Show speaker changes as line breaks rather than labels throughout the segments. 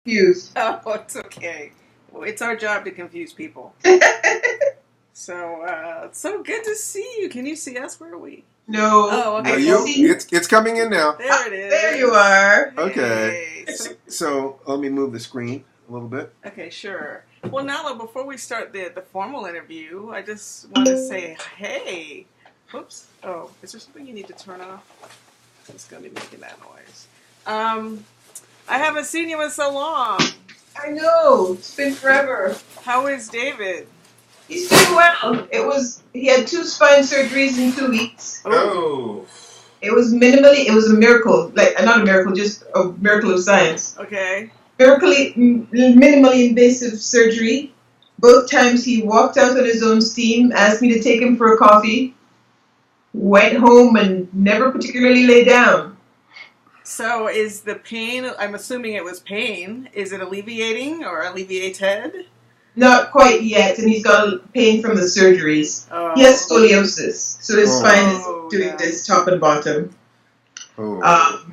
confused.
Oh, it's okay. Well, it's our job to confuse people. So, so good to see you. Can you see us? Where are we?
No.
Oh, okay.
It's coming in now.
There it is.
There you are.
Okay.
Hey,
So let me move the screen a little bit.
okay, sure. Well, Nalo, before we start the formal interview, I just want to say, hey. Oops. Oh, is there something you need to turn off? It's going to be making that noise. I haven't seen you in so long.
I know. It's been forever.
How is David?
He's doing well. He had 2 spine surgeries in 2 weeks.
Oh.
It was a miracle. Like, not a miracle, just a miracle of science.
Okay.
Minimally invasive surgery. Both times he walked out on his own steam, asked me to take him for a coffee, went home and never particularly lay down.
So is the pain, I'm assuming it was pain, is it alleviating or alleviated?
Not quite yet, and he's got pain from the surgeries.
Oh.
He has scoliosis, so his spine is doing
yeah.
this top and bottom.
Oh.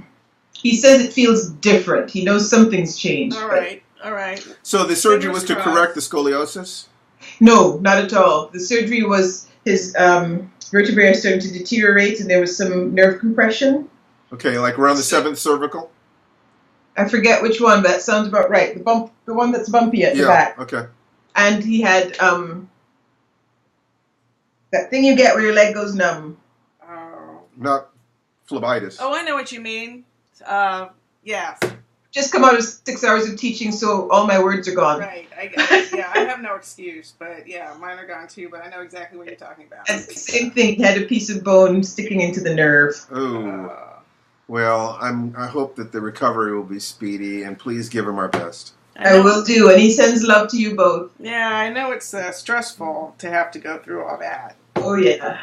He says it feels different. He knows something's changed.
All right.
So the surgery
Fingers
was to
crossed.
correct the scoliosis?
No, not at all. The surgery was his vertebrae are starting to deteriorate, and there was some nerve compression.
Okay, like around the 7th cervical?
I forget which one, but that sounds about right. The one that's bumpy at the back.
Okay.
And he had that thing you get where your leg goes numb.
Oh.
Not phlebitis.
Oh, I know what you mean. Yeah.
Just come out of 6 hours of teaching, so all my words are gone.
Right. I have no excuse, but yeah, mine are gone too, but I know exactly what you're talking about.
It's the same thing. He had a piece of bone sticking into the nerve.
Oh. Well, I hope that the recovery will be speedy, and please give him our best.
I will do, and he sends love to you both.
Yeah, I know it's stressful to have to go through all that.
Oh, yeah.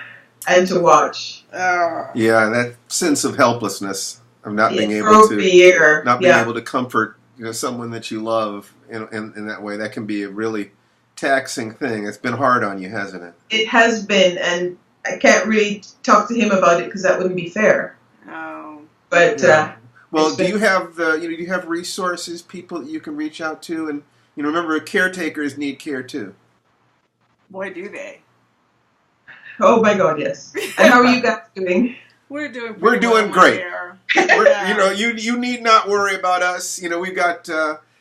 And to watch.
Yeah, that sense of helplessness of not being able to comfort someone that you love in that way. That can be a really taxing thing. It's been hard on you, hasn't it?
It has been, and I can't really talk to him about it because that wouldn't be fair.
Oh.
But
well, do you have resources, people that you can reach out to, and remember, caretakers need care too.
Boy, do they!
Oh my God, yes. And how are you guys doing?
We're doing
great. You need not worry about us. We've got.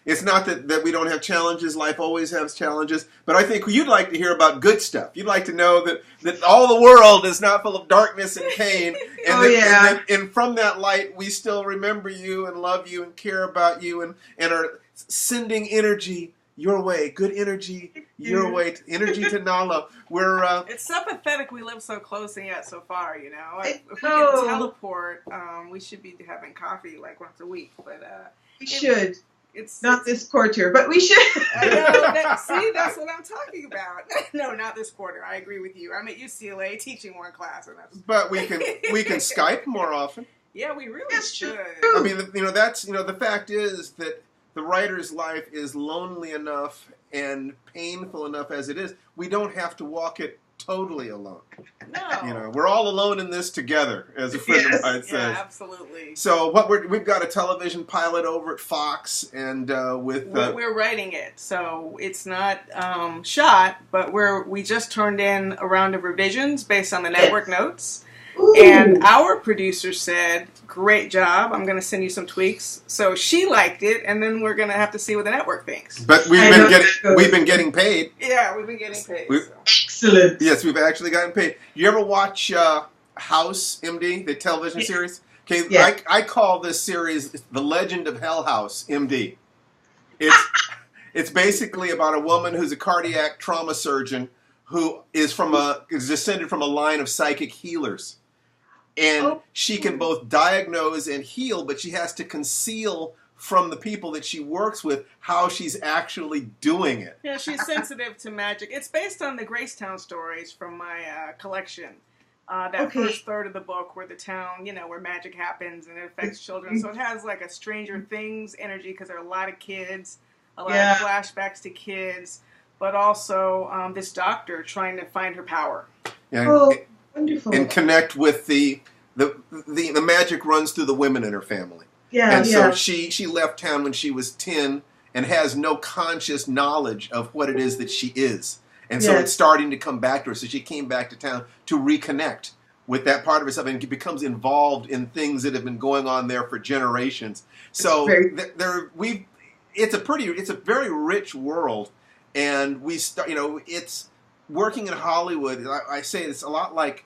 It's not that we don't have challenges. Life always has challenges. But I think you'd like to hear about good stuff. You'd like to know that all the world is not full of darkness and pain. And from that light, we still remember you and love you and care about you and are sending energy your way. Good energy your way. Energy to Nalo.
It's so pathetic we live so close and yet so far, If we can teleport, we should be having coffee like once a week. But
we should. It's not this quarter, but we should.
I know. See, that's what I'm talking about. No, not this quarter. I agree with you. I'm at UCLA teaching one class,
but we can Skype more often.
Yeah, we really should.
I mean, that's the fact is that the writer's life is lonely enough and painful enough as it is. We don't have to walk it totally alone.
No.
We're all alone in this together, as a friend of mine says.
Yeah, absolutely.
So we've got a television pilot over at Fox, and
we're writing it, so it's not shot, but we just turned in a round of revisions based on the network notes. Ooh. And our producer said, "Great job. I'm going to send you some tweaks." So she liked it, and then we're going to have to see what the network thinks.
But we've been getting paid.
Yeah, we've been getting paid.
Excellent.
Yes, we've actually gotten paid. You ever watch House, MD, the television series? Okay, yeah. I call this series The Legend of Hell House, MD. It's basically about a woman who's a cardiac trauma surgeon who is descended from a line of psychic healers. And she can both diagnose and heal, but she has to conceal from the people that she works with how she's actually doing it.
Yeah, she's sensitive to magic. It's based on the Gracetown stories from my collection. First third of the book where the town, where magic happens and it affects children. So it has like a Stranger Things energy because there are a lot of kids, a lot of flashbacks to kids, but also this doctor trying to find her power.
Yeah,
wonderful.
And connect with the magic runs through the women in her family.
Yeah,
and so she left town when she was 10 and has no conscious knowledge of what it is that she is. And so it's starting to come back to her. So she came back to town to reconnect with that part of herself and becomes involved in things that have been going on there for generations. So it's a very rich world, and it's working in Hollywood. I say it's a lot like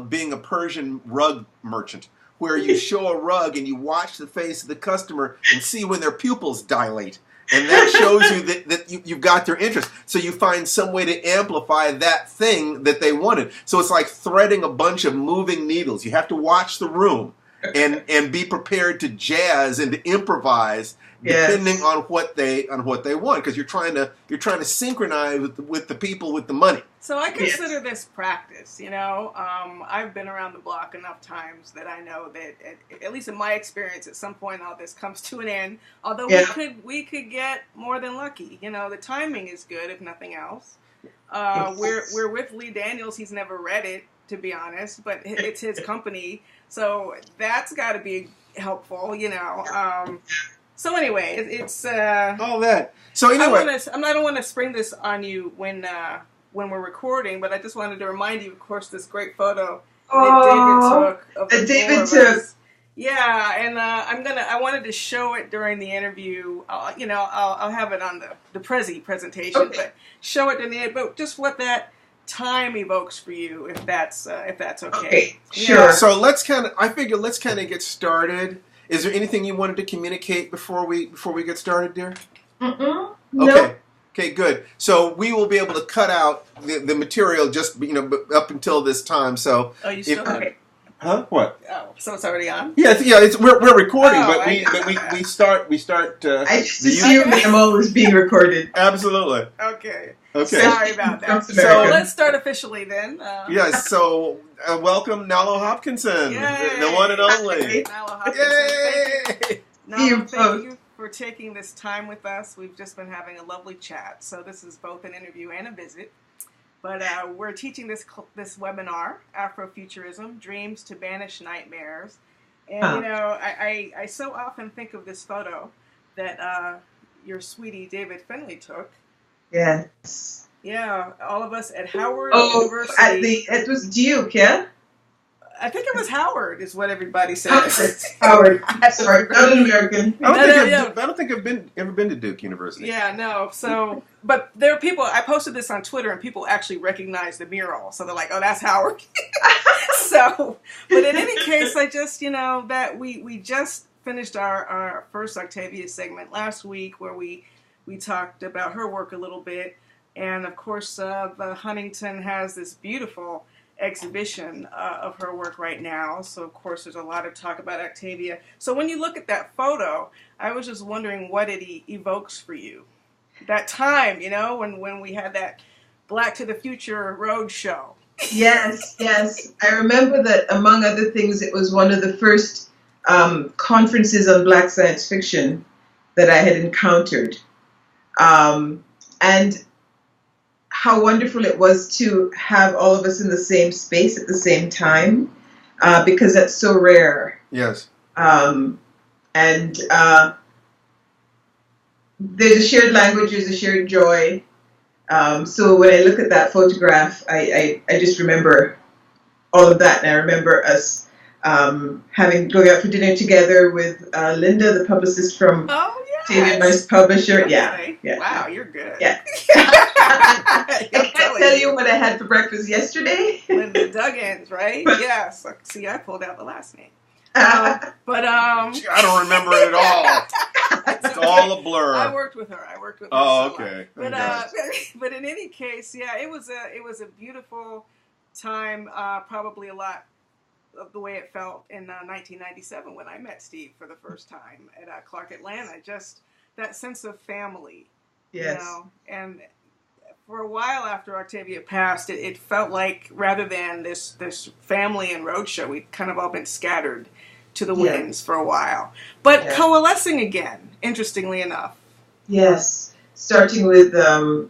being a Persian rug merchant, where you show a rug and you watch the face of the customer and see when their pupils dilate. And that shows you that you've got their interest. So you find some way to amplify that thing that they wanted. So it's like threading a bunch of moving needles. You have to watch the room and be prepared to jazz and to improvise depending on what they want, because you're trying to synchronize with the people with the money.
So I consider this practice. I've been around the block enough times that I know that at least in my experience, at some point all this comes to an end. Although we could get more than lucky. The timing is good if nothing else. We're with Lee Daniels. He's never read it, to be honest, but it's his company, so that's got to be helpful. So anyway, it's
all that. So anyway,
I don't want to spring this on you when we're recording, but I just wanted to remind you, of course, this great photo that David took. Yeah, and I wanted to show it during the interview. I'll have it on the presentation, but show it in the end. But just what that time evokes for you, if that's okay.
Okay, sure.
So let's kind of get started. Is there anything you wanted to communicate before we get started, dear?
Okay.
No. Okay, good. So we will be able to cut out the material just up until this time. So
you still have it?
Huh? What?
Oh, so it's already on?
Yeah, we're recording, but we start.
I just assume that I'm always being recorded.
Absolutely.
Okay.
Sorry
about that.
So
let's start officially then.
Yes. So welcome, Nalo Hopkinson, the one and only.
Nalo Hopkinson.
Yay!
Nalo, thank you for taking this time with us. We've just been having a lovely chat. So this is both an interview and a visit. But we're teaching this webinar, Afrofuturism, Dreams to Banish Nightmares. And, I so often think of this photo that your sweetie David Finley took.
Yes.
Yeah, all of us at Howard University.
It was Duke, yeah?
I think it was Howard, is what everybody says.
Howard. Sorry, not an American.
I don't think I've ever been to Duke University.
Yeah, no. So, but there are people. I posted this on Twitter, and people actually recognize the mural. So they're like, "Oh, that's Howard." So, but in any case, I just that we just finished our first Octavia segment last week, where we talked about her work a little bit, and of course, the Huntington has this beautiful exhibition of her work right now. So of course there's a lot of talk about Octavia. So when you look at that photo, I was just wondering what it evokes for you. That time, when we had that Black to the Future road show.
Yes. I remember that, among other things, it was one of the first conferences on Black science fiction that I had encountered. And how wonderful it was to have all of us in the same space at the same time, because that's so rare.
Yes.
And there's a shared language, there's a shared joy. So when I look at that photograph, I just remember all of that, and I remember us going out for dinner together with Linda, the publicist from David, my publisher.
Okay.
Yeah.
Wow, you're good.
Yeah. I can't tell you what I had for breakfast yesterday.
Linda Duggins, right? Yes. See, I pulled out the last name. I
don't remember it at all. It's all a blur.
I worked with her.
Oh, okay.
But in any case, it was a beautiful time. Probably a lot of the way it felt in 1997 when I met Steve for the first time at Clark Atlanta. Just that sense of family.
Yes.
And for a while after Octavia passed, it felt like rather than this family and roadshow, we'd kind of all been scattered to the winds for a while. But coalescing again, interestingly enough.
Yes. Starting with the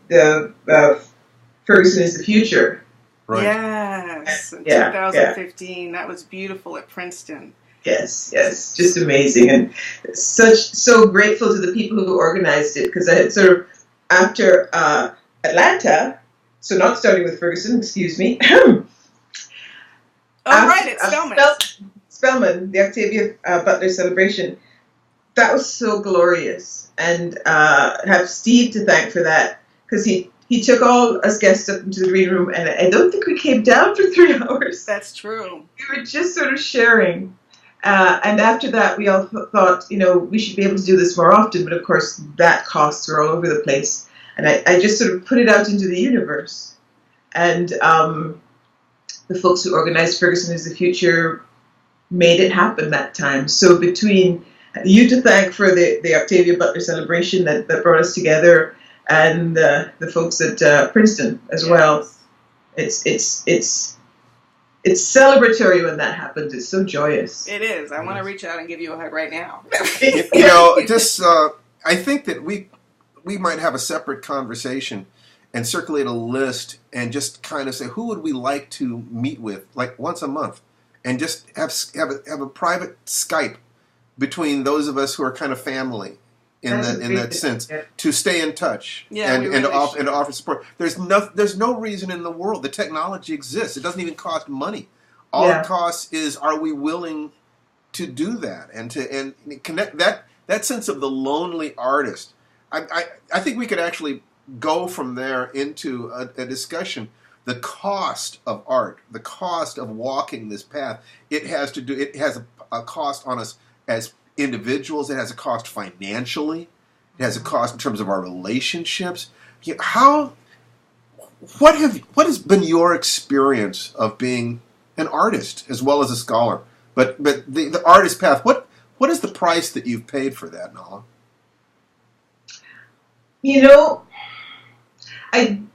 Ferguson is the Future.
Right.
Yes. In 2015. That was beautiful at Princeton.
Yes, yes, just amazing, and so grateful to the people who organized it, because I had sort of after Atlanta, so not starting with Ferguson, excuse me.
Right, it's Spelman.
Spelman, the Octavia Butler celebration. That was so glorious, and have Steve to thank for that, because he took all us guests up into the green room, and I don't think we came down for 3 hours.
That's true.
We were just sort of sharing. And after that, we all thought, we should be able to do this more often. But of course, that costs were all over the place. And I just sort of put it out into the universe. And the folks who organized Ferguson is the Future made it happen that time. So between you to thank for the Octavia Butler celebration that brought us together, and the folks at Princeton as well, it's celebratory when that happens. It's so joyous.
It is. I want to reach out and give you a hug right now.
I think that we might have a separate conversation and circulate a list and just kind of say, who would we like to meet with, like once a month, and just have a private Skype between those of us who are kind of family in that sense, to stay in touch, and to offer support. There's no reason in the world. The technology exists. It doesn't even cost money. All it costs is, are we willing to do that and connect that sense of the lonely artist. I think we could actually go from there into a discussion. The cost of art, the cost of walking this path, it has a cost on us as individuals. It has a cost financially. It has a cost in terms of our relationships. What has been your experience of being an artist as well as a scholar? But the artist path, what is the price that you've paid for that, Nalo?
I'm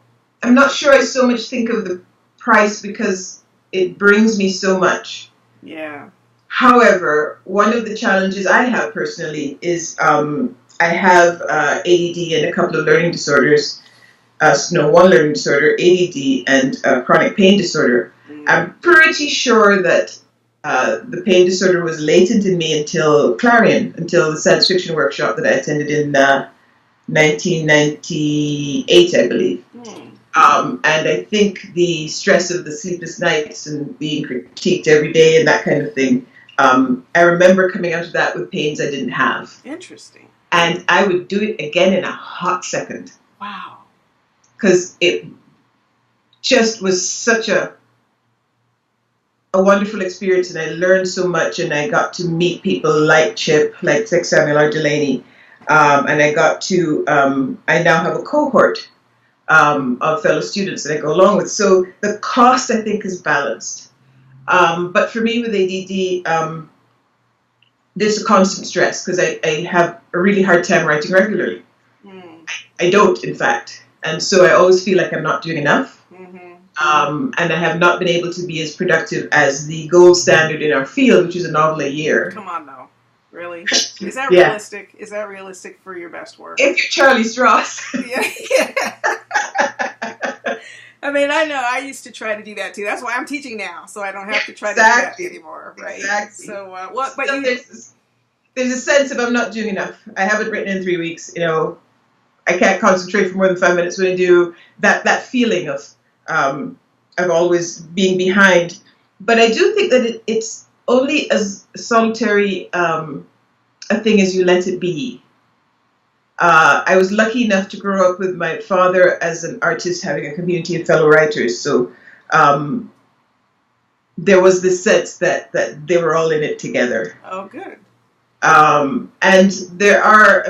not sure I so much think of the price, because it brings me so much.
Yeah.
However, one of the challenges I have personally is I have ADD and a couple of learning disorders. One learning disorder, ADD, and chronic pain disorder. I'm pretty sure that the pain disorder was latent in me until Clarion, until the science fiction workshop that I attended in 1998, I believe. And I think the stress of the sleepless nights and being critiqued every day and that kind of thing, I remember coming out of that with pains I didn't have.
Interesting.
And I would do it again in a hot second.
Wow. Because
it just was such a wonderful experience, and I learned so much, and I got to meet people like Chip, like Samuel R. Delaney, and I got to, I now have a cohort of fellow students that I go along with. So the cost, I think, is balanced. But for me with ADD, there's a constant stress, because I have a really hard time writing regularly. I don't, in fact. And so I always feel like I'm not doing enough. And I have not been able to be as productive as the gold standard in our field, which is a novel a year.
Come on, though. Really? Is that realistic? Is that realistic for your best work?
If you're Charlie Strauss.
Yeah. I mean, I know. I used to try to do that too. That's why I'm teaching now, so I don't have to try to do that anymore, right?
Exactly.
So, what? But
there's a sense of I'm not doing enough. I haven't written in 3 weeks. I can't concentrate for more than 5 minutes when I do. That feeling of always being behind. But I do think that it's only as solitary a thing as you let it be. I was lucky enough to grow up with my father as an artist, having a community of fellow writers. So there was this sense that they were all in it together.
Oh, good.
And there are,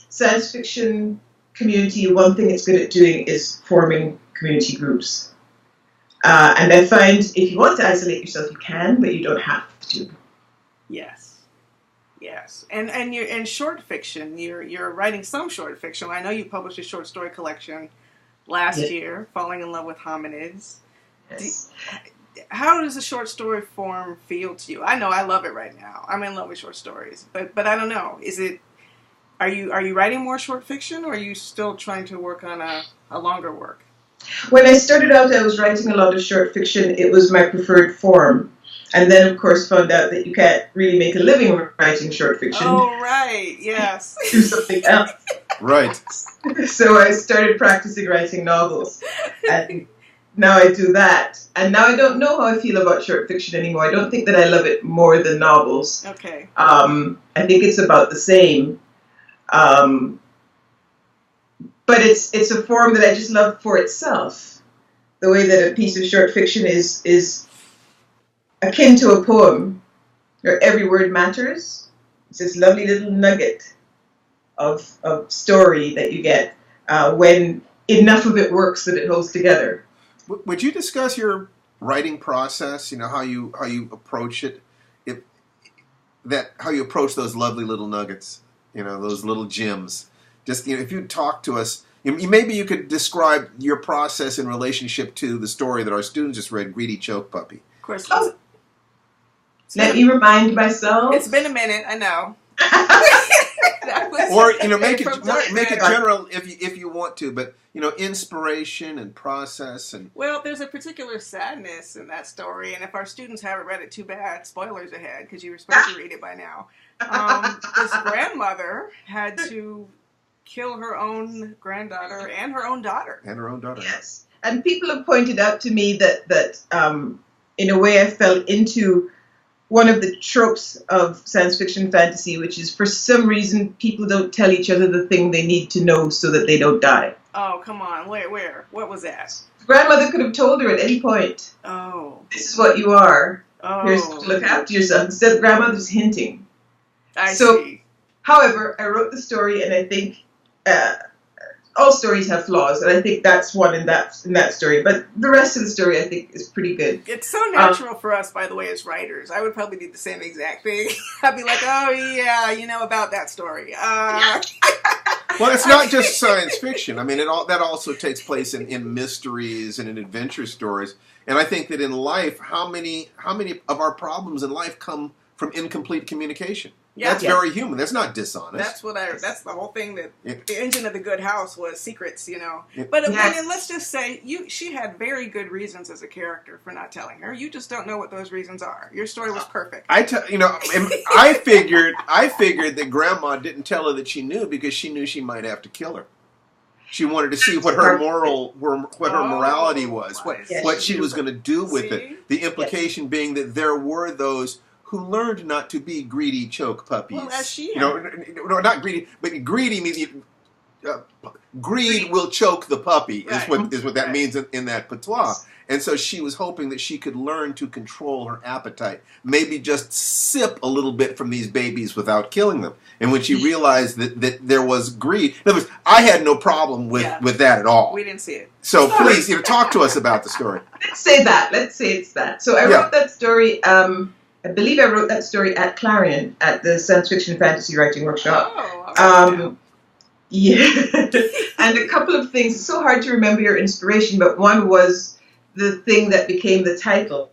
science fiction community, one thing it's good at doing is forming community groups. And I find if you want to isolate yourself, you can, but you don't have to.
Yes. And you're in short fiction. You're writing some short fiction. I know you published a short story collection last year, Falling in Love with Hominids.
Yes.
How does the short story form feel to you? I know I love it right now. I'm in love with short stories, but I don't know. Are you writing more short fiction, or are you still trying to work on a longer work?
When I started out, I was writing a lot of short fiction. It was my preferred form. And then, of course, found out that you can't really make a living writing short fiction.
Oh, right, yes.
Do something else.
Right.
So I started practicing writing novels. And now I do that. And now I don't know how I feel about short fiction anymore. I don't think that I love it more than novels.
Okay.
I think it's about the same. But it's a form that I just love for itself. The way that a piece of short fiction is akin to a poem, where every word matters. It's this lovely little nugget of story that you get when enough of it works that it holds together.
Would you discuss your writing process? How you approach it, how you approach those lovely little nuggets, those little gems. Just if you talk to us, maybe you could describe your process in relationship to the story that our students just read, Greedy Choke Puppy.
Of course.
Let me remind myself.
It's been a minute, I know.
Or make it general if you want to, but inspiration and process and.
Well, there's a particular sadness in that story, and if our students haven't read it, too bad. Spoilers ahead, because you were supposed to read it by now. This grandmother had to kill her own granddaughter and her own daughter.
Yes, and people have pointed out to me that in a way I fell into one of the tropes of science fiction fantasy, which is for some reason people don't tell each other the thing they need to know so that they don't die.
Oh, come on. Where? What was that?
Grandmother could have told her at any point.
Oh.
This is what you are.
Oh.
Here's to look after yourself. Instead, grandmother's hinting.
I see.
However, I wrote the story, and I think all stories have flaws, and I think that's one in that story. But the rest of the story, I think, is pretty good.
It's so natural for us, by the way, as writers. I would probably do the same exact thing. I'd be like, oh, yeah, about that story.
Well, it's not just science fiction. I mean, that also takes place in mysteries and in adventure stories. And I think that in life, how many of our problems in life come from incomplete communication? Yeah, that's very human. That's not dishonest.
That's the whole thing. That the engine of the good house was secrets, But I mean, let's just say she had very good reasons as a character for not telling her. You just don't know what those reasons are. Your story was perfect.
I figured that Grandma didn't tell her that she knew because she knew she might have to kill her. She wanted to see what her morality was, what she was going to do with it. The implication being that there were those who learned not to be greedy choke puppies.
Well, as she
no, not greedy, but greedy means greed will choke the puppy. Right. Is what that means in that patois. And so she was hoping that she could learn to control her appetite, maybe just sip a little bit from these babies without killing them. And when she realized that there was greed, in other words, I had no problem with that at all.
We didn't see it.
So please, talk to us about the story.
Let's say it's that. So I wrote that story. I believe I wrote that story at Clarion at the Science Fiction Fantasy Writing Workshop.
Oh,
yeah. And a couple of things. It's so hard to remember your inspiration, but one was the thing that became the title.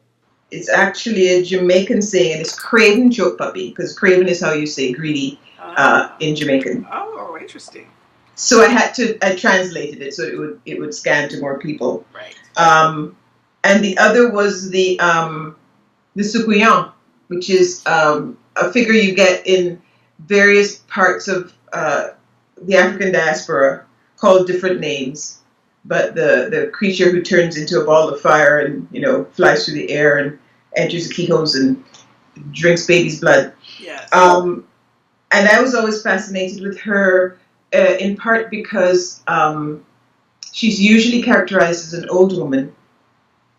It's actually a Jamaican saying, and it's craven choke puppy, because craven is how you say greedy in Jamaican.
Oh, interesting.
So I translated it so it would scan to more people.
Right.
And the other was the Sukuyan, which is a figure you get in various parts of the African diaspora, called different names. But the creature who turns into a ball of fire and flies through the air and enters the keyholes and drinks baby's blood.
Yes.
And I was always fascinated with her, in part because she's usually characterized as an old woman,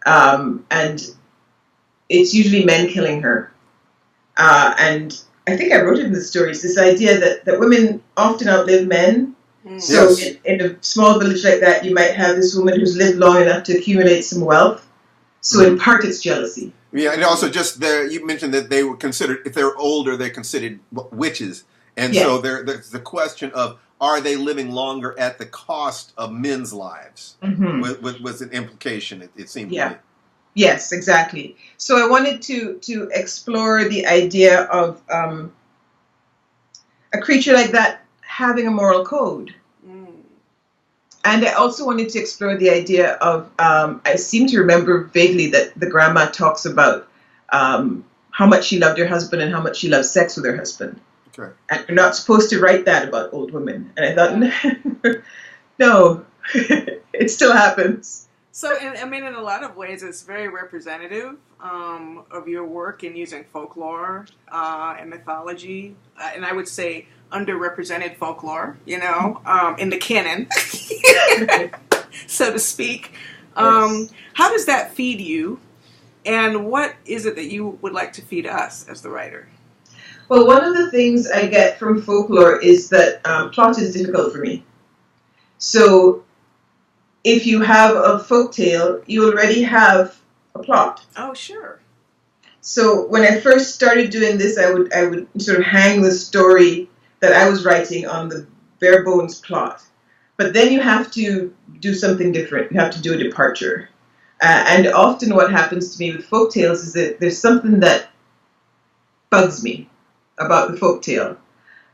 and it's usually men killing her. And I think I wrote it in the stories, this idea that women often outlive men. So in a small village like that, you might have this woman who's lived long enough to accumulate some wealth. So in part, it's jealousy.
Yeah, and also just you mentioned that they were considered, if they're older, they're considered witches. And so there's the question of, are they living longer at the cost of men's lives? Mm-hmm. Was an implication, it seemed to me.
Yes, exactly. So I wanted to explore the idea of a creature like that having a moral code. And I also wanted to explore the idea of, I seem to remember vaguely that the grandma talks about how much she loved her husband and how much she loved sex with her husband.
Okay.
And you're not supposed to write that about old women. And I thought, no, it still happens.
So, I mean, in a lot of ways, it's very representative of your work in using folklore and mythology, and I would say underrepresented folklore, in the canon, so to speak.
Yes.
How does that feed you, and what is it that you would like to feed us as the writer?
Well, one of the things I get from folklore is that plot is difficult for me. So if you have a folktale, you already have a plot.
Oh, sure.
So when I first started doing this, I would sort of hang the story that I was writing on the bare bones plot. But then you have to do something different. You have to do a departure. And often what happens to me with folktales is that there's something that bugs me about the folktale.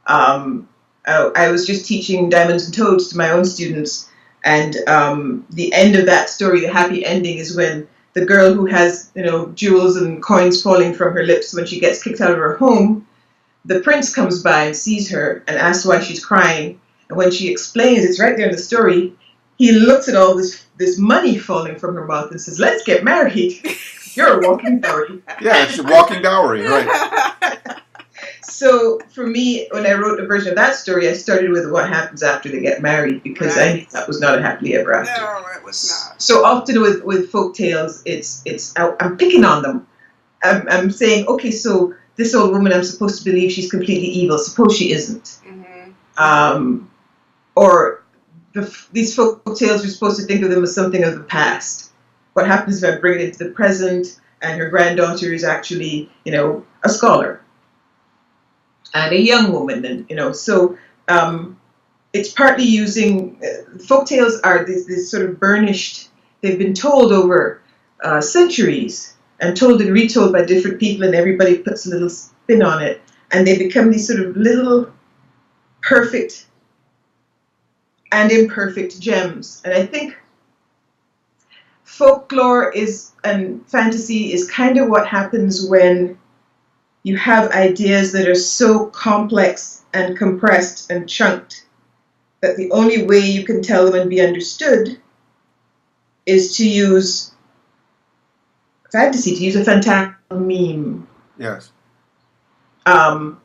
I was just teaching Diamonds and Toads to my own students, and the end of that story, the happy ending, is when the girl who has, jewels and coins falling from her lips, when she gets kicked out of her home, the prince comes by and sees her and asks why she's crying. And when she explains, it's right there in the story, he looks at all this money falling from her mouth and says, "Let's get married." You're a walking dowry.
Yeah, it's a walking dowry, right.
So for me, when I wrote a version of that story, I started with what happens after they get married, because I knew that was not a happily ever after.
No, it was not.
So often with folk tales, I'm picking on them. I'm saying, okay, so this old woman, I'm supposed to believe she's completely evil. Suppose she isn't. Mm-hmm. Or these folk tales, we're supposed to think of them as something of the past. What happens if I bring it into the present and her granddaughter is actually, a scholar and a young woman, and so it's partly using folk tales are this sort of burnished. They've been told over centuries and told and retold by different people, and everybody puts a little spin on it, and they become these sort of little perfect and imperfect gems. And I think folklore and fantasy is kind of what happens when you have ideas that are so complex and compressed and chunked that the only way you can tell them and be understood is to use fantasy, to use a fantastical meme.
Yes.
And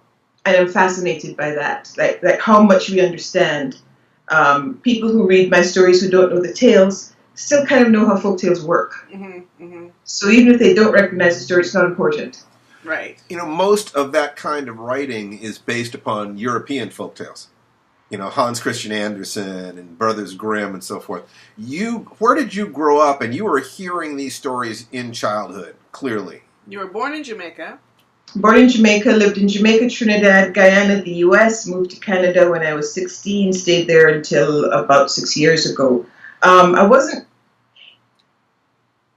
I'm fascinated by that, like how much we understand. People who read my stories who don't know the tales still kind of know how folk tales work. Mm-hmm, mm-hmm. So even if they don't recognize the story, it's not important.
Right.
Most of that kind of writing is based upon European folktales. Hans Christian Andersen and Brothers Grimm and so forth. Where did you grow up? And you were hearing these stories in childhood, clearly.
You were born in Jamaica.
Born in Jamaica, lived in Jamaica, Trinidad, Guyana, the U.S., moved to Canada when I was 16, stayed there until about 6 years ago. I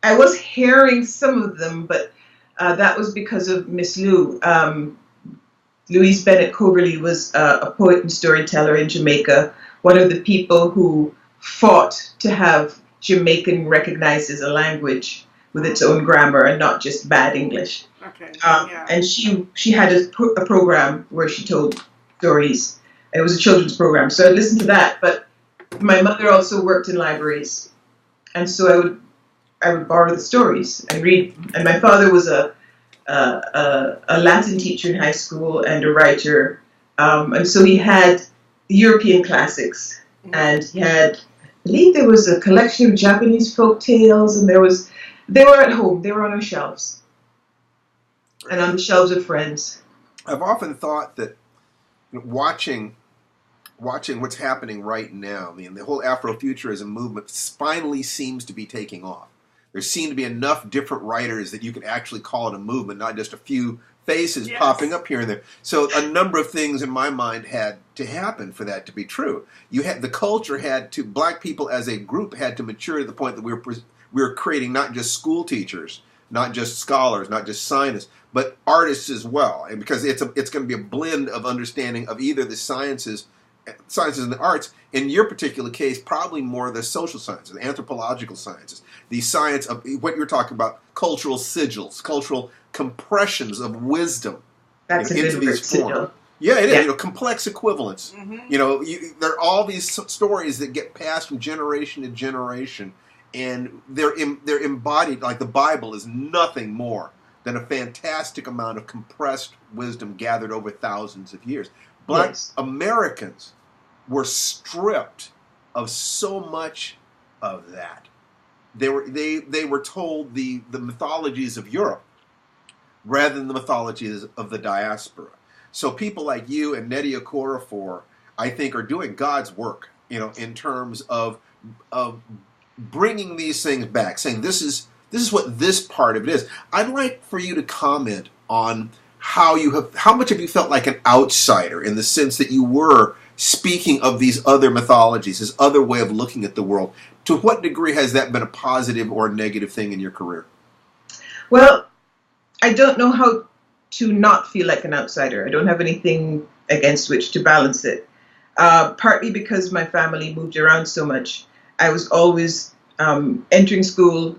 was hearing some of them, but that was because of Miss Lou. Louise Bennett Coverley was a poet and storyteller in Jamaica, one of the people who fought to have Jamaican recognized as a language with its own grammar and not just bad English.
Okay.
And she had a program where she told stories. It was a children's program, so I listened to that. But my mother also worked in libraries, and so I would borrow the stories and read. And my father was a Latin teacher in high school and a writer, and so he had the European classics, and he had, I believe there was a collection of Japanese folk tales, and they were at home, they were on our shelves, and on the shelves of friends.
I've often thought that watching what's happening right now, the whole Afrofuturism movement finally seems to be taking off. There seem to be enough different writers that you can actually call it a movement, not just a few faces popping up here and there. So a number of things in my mind had to happen for that to be true. The culture had to, black people as a group had to mature to the point that we were creating not just school teachers, not just scholars, not just scientists, but artists as well. And because it's going to be a blend of understanding of either the sciences and the arts, in your particular case, probably more the social sciences, the anthropological sciences, the science of what you're talking about, cultural sigils, cultural compressions of wisdom into these forms. Yeah, it is. Complex equivalence. There are all these stories that get passed from generation to generation, and they're embodied. Like the Bible is nothing more than a fantastic amount of compressed wisdom gathered over thousands of years. But Americans were stripped of so much of that. They were told the mythologies of Europe rather than the mythologies of the diaspora. So people like you and Nnedi Okorafor, I think, are doing God's work, in terms of bringing these things back, saying this is what this part of it is. I'd like for you to comment on how much have you felt like an outsider in the sense that you were speaking of these other mythologies, this other way of looking at the world. To what degree has that been a positive or a negative thing in your career?
Well, I don't know how to not feel like an outsider. I don't have anything against which to balance it. Partly because my family moved around so much. I was always entering school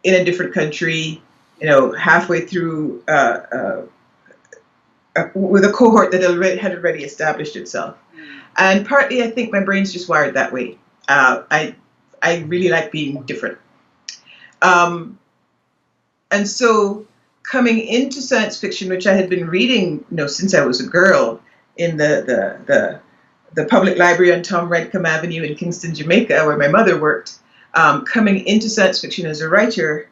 in a different country, halfway through with a cohort that had already established itself. And partly I think my brain's just wired that way. I really like being different. And so coming into science fiction, which I had been reading, since I was a girl in the public library on Tom Redcombe Avenue in Kingston, Jamaica, where my mother worked, coming into science fiction as a writer,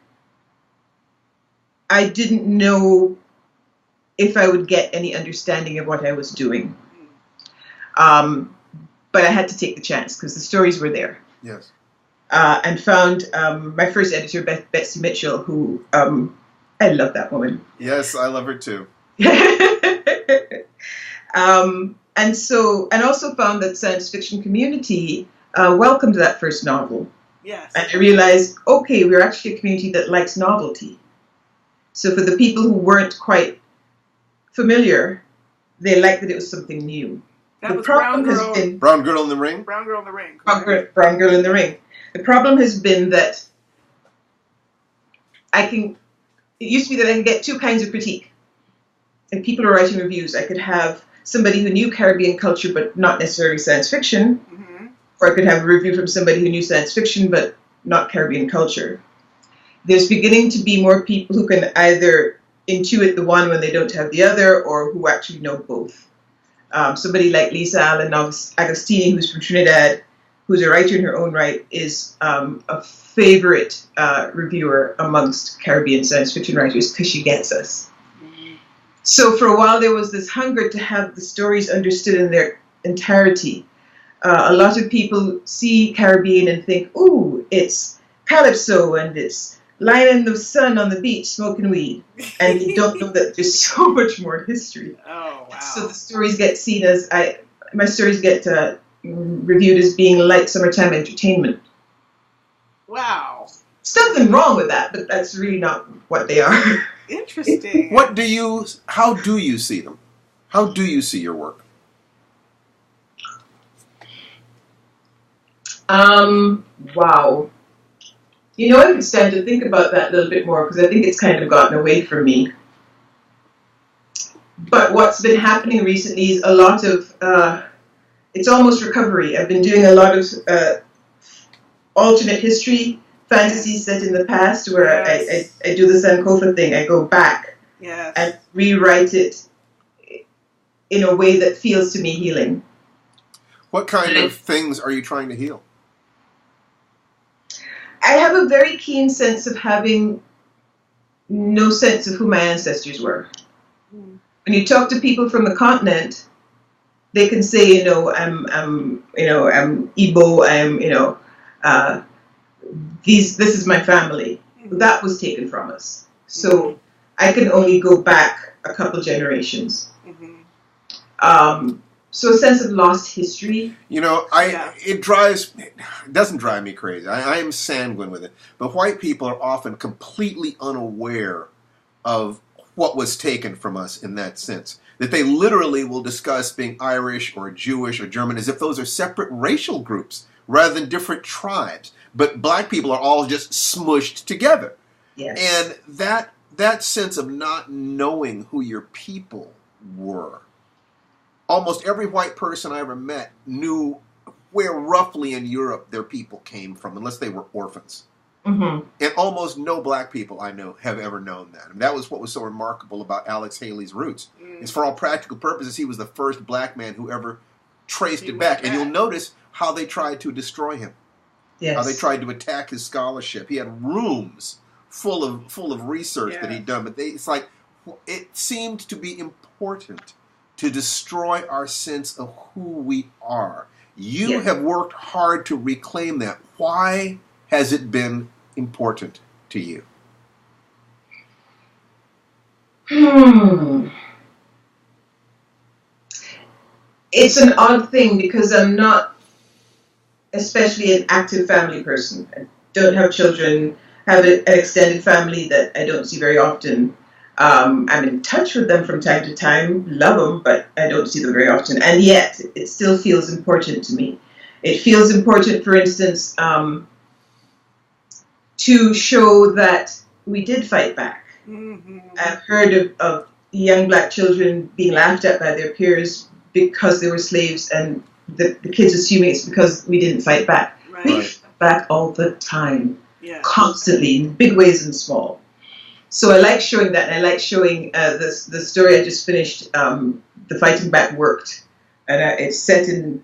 I didn't know if I would get any understanding of what I was doing. But I had to take the chance because the stories were there.
Yes.
And found my first editor, Betsy Mitchell, who I love that woman.
Yes, I love her too.
And also found that science fiction community welcomed that first novel.
Yes.
And I realized, okay, we're actually a community that likes novelty. So for the people who weren't quite familiar, they liked that it was something new.
That was Brown Girl
in the Ring?
Brown Girl in the Ring.
Brown Girl in the Ring. The problem has been that it used to be that I could get two kinds of critique. And people are writing reviews. I could have somebody who knew Caribbean culture but not necessarily science fiction, or I could have a review from somebody who knew science fiction but not Caribbean culture. There's beginning to be more people who can either intuit the one when they don't have the other, or who actually know both. Somebody like Lisa Allen Agostini, who's from Trinidad, who's a writer in her own right, is a favorite reviewer amongst Caribbean science fiction writers because she gets us. So for a while there was this hunger to have the stories understood in their entirety. A lot of people see Caribbean and think, ooh, it's calypso and it's lying in the sun on the beach smoking weed. And you don't know that there's so much more history.
Oh, wow.
So the stories get seen as, my stories get reviewed as being like summertime entertainment.
Wow.
There's nothing wrong with that, but that's really not what they are.
Interesting.
How do you see them? How do you see your work?
Wow. I could stand to think about that a little bit more because I think it's kind of gotten away from me. But what's been happening recently is a lot of, it's almost recovery. I've been doing a lot of alternate history, fantasy set in the past, where I do the Sankofa thing. I go back and rewrite it in a way that feels to me healing.
What kind of things are you trying to heal?
I have a very keen sense of having no sense of who my ancestors were. When you talk to people from the continent, they can say, I'm Igbo, this is my family. That was taken from us. So I can only go back a couple generations. So a sense of lost history.
It doesn't drive me crazy. I am sanguine with it. But white people are often completely unaware of what was taken from us in that sense. that they literally will discuss being Irish or Jewish or German as if those are separate racial groups rather than different tribes. But black people are all just smushed together.
Yes.
And that sense of not knowing who your people were. Almost every white person I ever met knew where roughly in Europe their people came from, unless they were orphans.
Mm-hmm.
And almost no black people I know have ever known that. And that was what was so remarkable about Alex Haley's roots. Is for all practical purposes, he was the first black man who ever traced it back. And you'll notice how they tried to destroy him.
Yes.
How they tried to attack his scholarship. He had rooms full of research that he'd done. But it's like, it seemed to be important to destroy our sense of who we are. You have worked hard to reclaim that. Why has it been important to you?
It's an odd thing because I'm not especially an active family person. I don't have children, have an extended family that I don't see very often. I'm in touch with them from time to time, love them, but I don't see them very often. And yet, it still feels important to me. It feels important, for instance, to show that we did fight back. Mm-hmm. I've heard of young black children being laughed at by their peers because they were slaves, and the kids assuming it's because we didn't fight back. Right. We fight back all the time, constantly, in big ways and small. So I like showing that, and I like showing the story I just finished, The Fighting Back Worked. And it's set in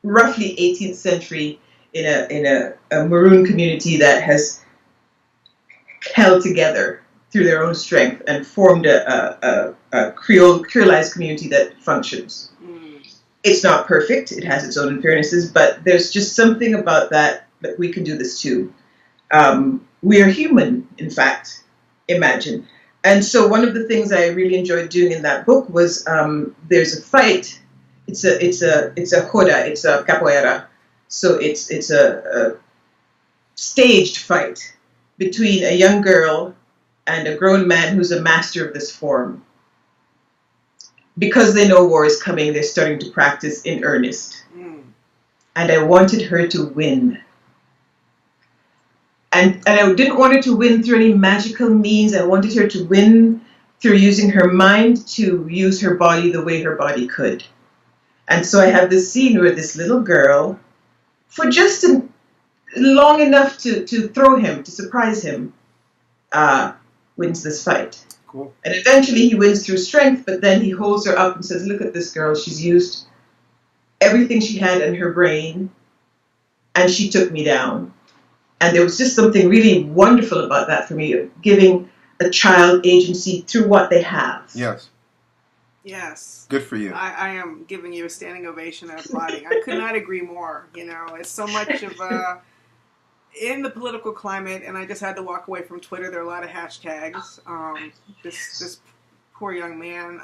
roughly 18th century in a maroon community that has held together through their own strength and formed a creolized community that functions. It's not perfect, it has its own unfairnesses, but there's just something about that we can do this too. We are human, in fact, imagine. And so one of the things I really enjoyed doing in that book was there's a fight. It's a joda, it's a capoeira. So it's a staged fight between a young girl and a grown man who's a master of this form. Because they know war is coming, they're starting to practice in earnest. And I wanted her to win. And I didn't want her to win through any magical means. I wanted her to win through using her mind to use her body the way her body could. And so I have this scene where this little girl, for just long enough to throw him, to surprise him, wins this fight.
Cool.
And eventually he wins through strength, but then he holds her up and says, look at this girl. She's used everything she had in her brain, and she took me down. And there was just something really wonderful about that for me, giving a child agency through what they have.
Yes.
Yes.
Good for you.
I am giving you a standing ovation and applauding. I could not agree more. You know, it's so much of in the political climate, and I just had to walk away from Twitter. There are a lot of hashtags. This poor young man,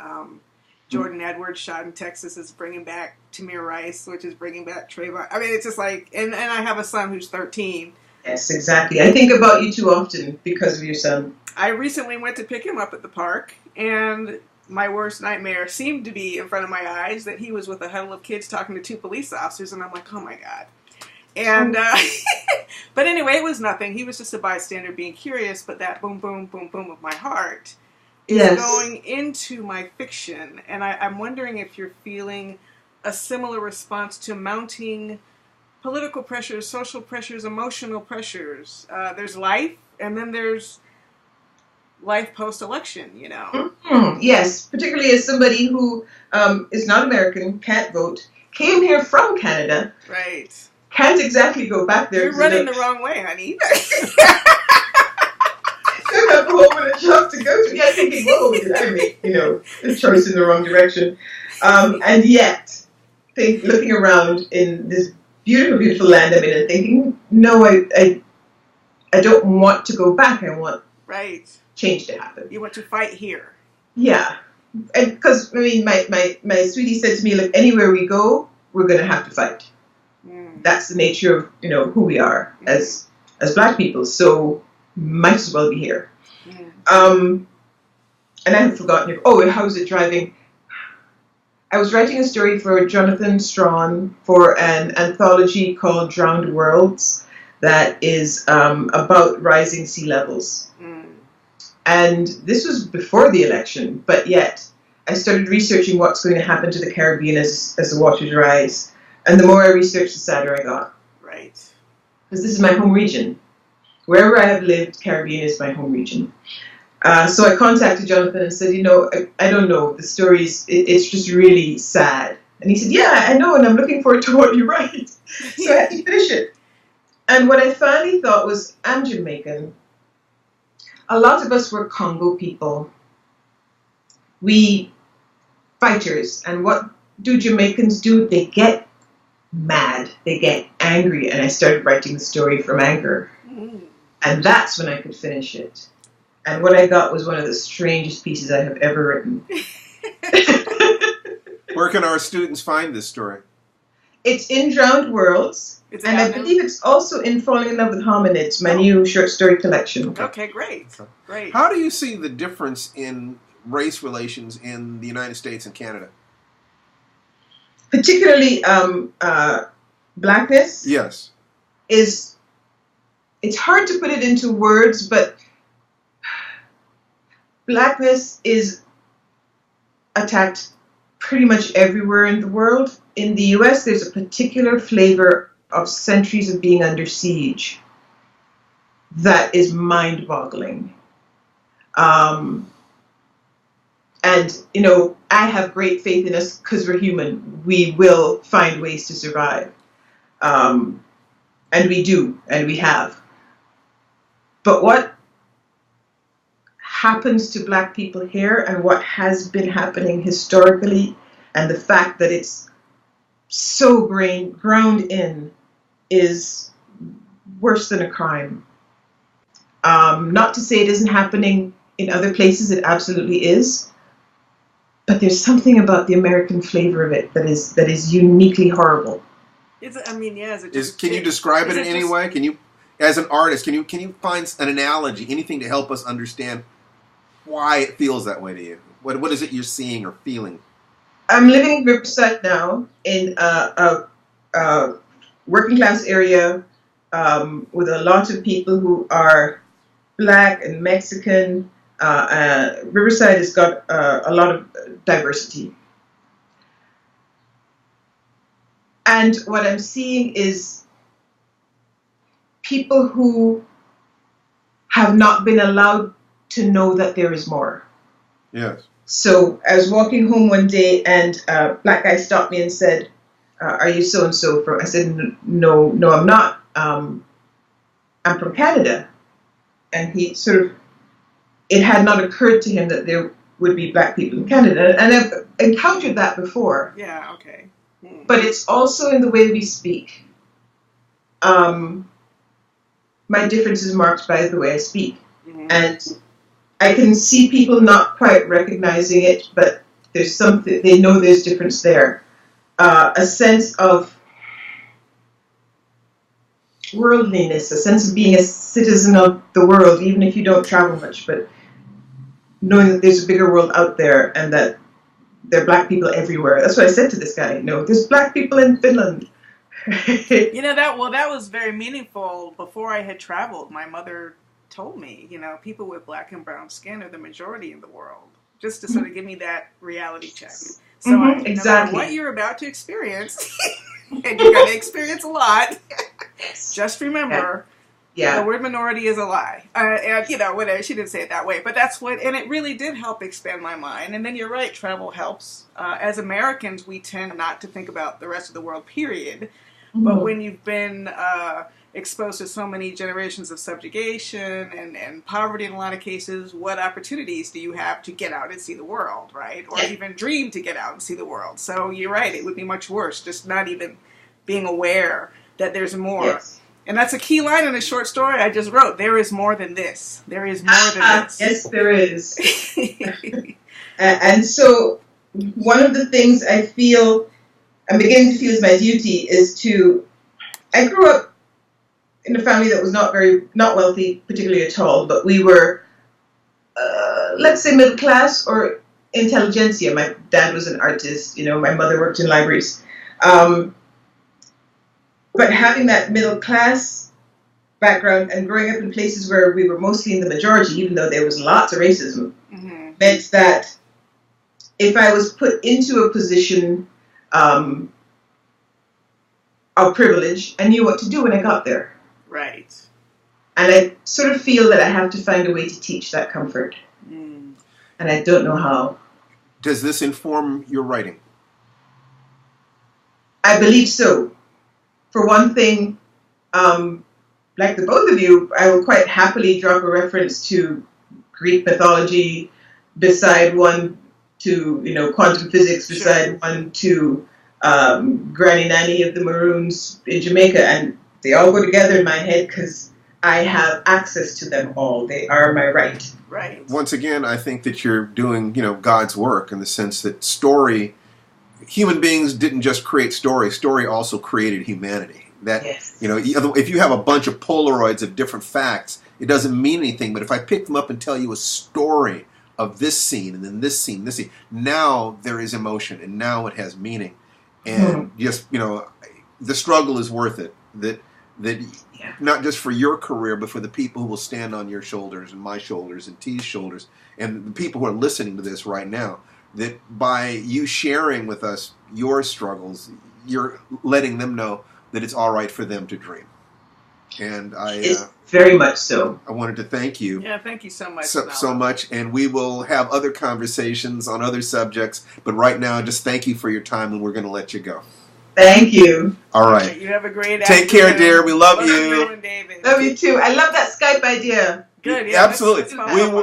Jordan Edwards, shot in Texas, is bringing back Tamir Rice, which is bringing back Trayvon. I mean, it's just like, and I have a son who's 13.
Yes, exactly. I think about you too often because of your son.
I recently went to pick him up at the park, and my worst nightmare seemed to be in front of my eyes that he was with a huddle of kids talking to two police officers, and I'm like, oh my God. And, but anyway, it was nothing. He was just a bystander being curious, but that boom, boom, boom, boom of my heart is going into my fiction. And I'm wondering if you're feeling a similar response to mounting political pressures, social pressures, emotional pressures. There's life, and then there's life post-election, you know?
Mm-hmm. Yes, particularly as somebody who is not American, can't vote, came here from Canada.
Right.
Can't exactly go back there.
You're running the wrong way, honey.
I have a whole bunch of jobs to go to. Yeah, thinking, whoa, did I make, a choice in the wrong direction? And yet, looking around in this beautiful, beautiful land I'm in and thinking, no, I don't want to go back. I want change to happen.
You want to fight here.
Yeah. Because, my sweetie said to me, look, anywhere we go, we're going to have to fight. That's the nature of, who we are as Black people. So might as well be here. And and I have forgotten it. Oh, how's it driving? I was writing a story for Jonathan Strawn for an anthology called Drowned Worlds that is about rising sea levels. And this was before the election, but yet I started researching what's going to happen to the Caribbean as the waters rise. And the more I researched, the sadder I got.
Right.
Because this is my home region. Wherever I have lived, Caribbean is my home region. So I contacted Jonathan and said, I don't know, the story's, it's just really sad. And he said, yeah, I know, and I'm looking forward to what you write. So I had to finish it. And what I finally thought was, I'm Jamaican. A lot of us were Congo people. We fighters. And what do Jamaicans do? They get mad. They get angry. And I started writing the story from anger. And that's when I could finish it. And what I got was one of the strangest pieces I have ever written.
Where can our students find this story?
It's in Drowned Worlds. And I believe it's also in Falling in Love with Hominids, my new short story collection.
Okay, great. Great.
How do you see the difference in race relations in the United States and Canada?
Particularly blackness.
Yes.
It's hard to put it into words, but blackness is attacked pretty much everywhere in the world. In the US, there's a particular flavor of centuries of being under siege that is mind-boggling. And, I have great faith in us because we're human. We will find ways to survive. And we do, and we have. But what happens to black people here and what has been happening historically, and the fact that it's so ground in, is worse than a crime. Not to say it isn't happening in other places, it absolutely is. But there's something about the American flavor of it that is uniquely horrible.
Can you describe it in any way? Can you, as an artist, can you find an analogy, anything to help us understand why it feels that way to you? What is it you're seeing or feeling?
I'm living in Riverside now, in a working class area with a lot of people who are black and Mexican. Riverside has got a lot of diversity. And what I'm seeing is people who have not been allowed to know that there is more.
Yes.
So I was walking home one day and a black guy stopped me and said, are you so-and-so from? I said, no, I'm not. I'm from Canada. And he it had not occurred to him that there would be black people in Canada. And I've encountered that before.
Yeah, okay.
But it's also in the way we speak. My difference is marked by the way I speak. Mm-hmm. And I can see people not quite recognizing it, but there's something, they know there's difference there. A sense of worldliness, a sense of being a citizen of the world, even if you don't travel much, but knowing that there's a bigger world out there and that there are black people everywhere. That's what I said to this guy. There's black people in Finland.
that was very meaningful. Before I had traveled, my mother told me, people with black and brown skin are the majority in the world, just to sort of give me that reality check. So
exactly.
No matter what you're about to experience, and you're going to experience a lot, just remember, the word minority is a lie. And, whatever, she didn't say it that way, but that's what, and it really did help expand my mind. And then you're right, travel helps. As Americans, we tend not to think about the rest of the world, period. Mm-hmm. But when you've been exposed to so many generations of subjugation and poverty in a lot of cases, what opportunities do you have to get out and see the world, right? Or even dream to get out and see the world. So you're right, it would be much worse, just not even being aware that there's more. Yes. And that's a key line in a short story I just wrote. There is more than this. There is more than this.
Yes, there is. And so one of the things I'm beginning to feel is my duty is I grew up in a family that was not wealthy, particularly at all, but we were let's say, middle class or intelligentsia. My dad was an artist, my mother worked in libraries. But having that middle class background and growing up in places where we were mostly in the majority, even though there was lots of racism, meant that if I was put into a position of privilege, I knew what to do when I got there.
Right.
And I sort of feel that I have to find a way to teach that comfort. And I don't know how.
Does this inform your writing?
I believe so. For one thing, like the both of you, I will quite happily drop a reference to Greek mythology beside one to, quantum physics, beside one to Granny Nanny of the Maroons in Jamaica. And they all go together in my head because I have access to them all. They are my right.
Right.
Once again, I think that you're doing, God's work in the sense that human beings didn't just create story. Story also created humanity. That,
yes.
If you have a bunch of Polaroids of different facts, it doesn't mean anything. But if I pick them up and tell you a story of this scene and then this scene, now there is emotion and now it has meaning. And just, the struggle is worth it. That not just for your career, but for the people who will stand on your shoulders and my shoulders and T's shoulders and the people who are listening to this right now, that by you sharing with us your struggles, you're letting them know that it's all right for them to dream. And
it's very much so.
I wanted to thank you.
Yeah, thank you so much.
So much. And we will have other conversations on other subjects. But right now, just thank you for your time, and we're going to let you go.
Thank you.
All right.
You have a great
Take care, dear. We love you.
Love you too. I love that Skype idea.
Good. Yeah,
absolutely.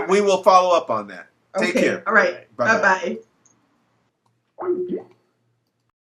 We will follow up on that. Take care.
All right. Bye-bye.